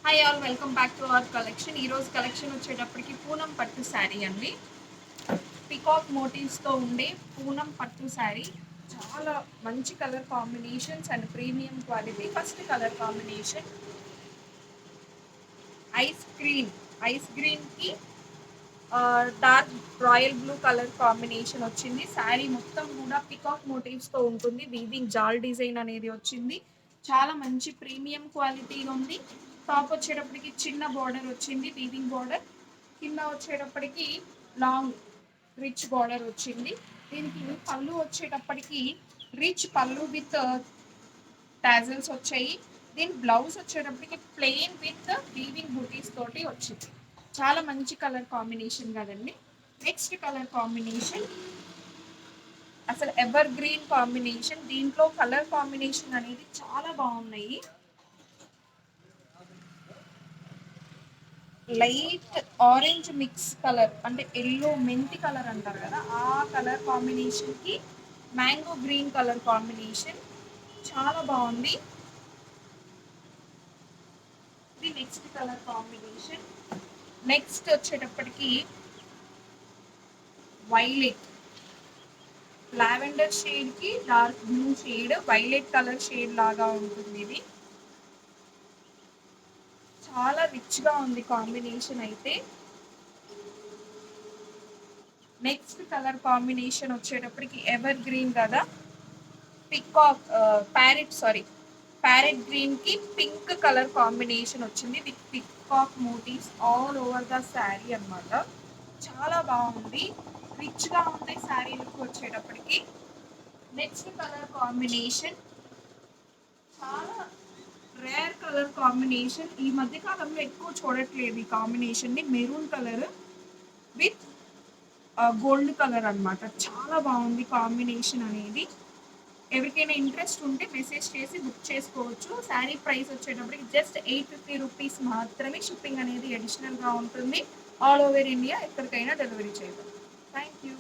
Hi all welcome back to our collection. ఈరోజు collection వచ్చేటప్పటికి పూనం పట్టు శారీ అండి. పికాక్ మోటివ్స్తో ఉండే పూనం పట్టు శారీ. చాలా మంచి colour combinations and premium quality. First colour combination ice గ్రీన్కి dark royal blue colour combination వచ్చింది. శారీ మొత్తం కూడా పికాక్ మోటివ్స్తో ఉంటుంది. వీవింగ్ జాల్ డిజైన్ అనేది వచ్చింది. చాలా మంచి ప్రీమియం క్వాలిటీగా ఉంది. టాప్ వచ్చేటప్పటికి చిన్న బార్డర్ వచ్చింది, వీవింగ్ బార్డర్. కింద వచ్చేటప్పటికి లాంగ్ రిచ్ బార్డర్ వచ్చింది. దీనికి పళ్ళు వచ్చేటప్పటికి రిచ్ పళ్ళు విత్ టాజల్స్ వచ్చాయి. దీని బ్లౌజ్ వచ్చేటప్పటికి ప్లెయిన్ విత్ వీవింగ్ బూటీస్ తోటి వచ్చింది. చాలా మంచి కలర్ కాంబినేషన్ కదండి. నెక్స్ట్ కలర్ కాంబినేషన్ అసలు ఎవర్ గ్రీన్ కాంబినేషన్. దీంట్లో కలర్ కాంబినేషన్ అనేది చాలా బాగున్నాయి. లైట్ ఆరెంజ్ మిక్స్ కలర్ అంటే ఎల్లో మెంతి కలర్ అంటారు కదా, ఆ కలర్ కాంబినేషన్కి మ్యాంగో గ్రీన్ కలర్ కాంబినేషన్ చాలా బాగుంది. ఇది నెక్స్ట్ కలర్ కాంబినేషన్. నెక్స్ట్ వచ్చేటప్పటికి వైలెట్, లావెండర్ షేడ్కి dark blue shade, violet colour shade లాగా ఉంటుంది. ఇది చాలా రిచ్గా ఉంది కాంబినేషన్ అయితే. నెక్స్ట్ కలర్ కాంబినేషన్ వచ్చేటప్పటికి ఎవర్ గ్రీన్ కదా, పికాక్ ప్యారెట్ గ్రీన్ కి పింక్ కలర్ కాంబినేషన్ వచ్చింది with peacock motifs all over the sari అన్నమాట. చాలా బాగుంది, రిచ్ గా ఉంది శారీ లుక్ వచ్చేటప్పటికి. నెక్స్ట్ కలర్ కాంబినేషన్ చాలా రేర్ కలర్ కాంబినేషన్. ఈ మధ్య కాలంలో ఎక్కువ చూడట్లేదు ఈ కాంబినేషన్ ని. Maroon colour with gold colour అన్నమాట. చాలా బాగుంది కాంబినేషన్ అనేది. ఎవరికైనా ఇంట్రెస్ట్ ఉంటే మెసేజ్ చేసి బుక్ చేసుకోవచ్చు. శారీ ప్రైస్ వచ్చేటప్పటికి జస్ట్ 850 రూపీస్ మాత్రమే. షిప్పింగ్ అనేది అడిషనల్గా ఉంటుంది. ఆల్ ఓవర్ ఇండియా ఎక్కడికైనా డెలివరీ చేయగలం. Thank you.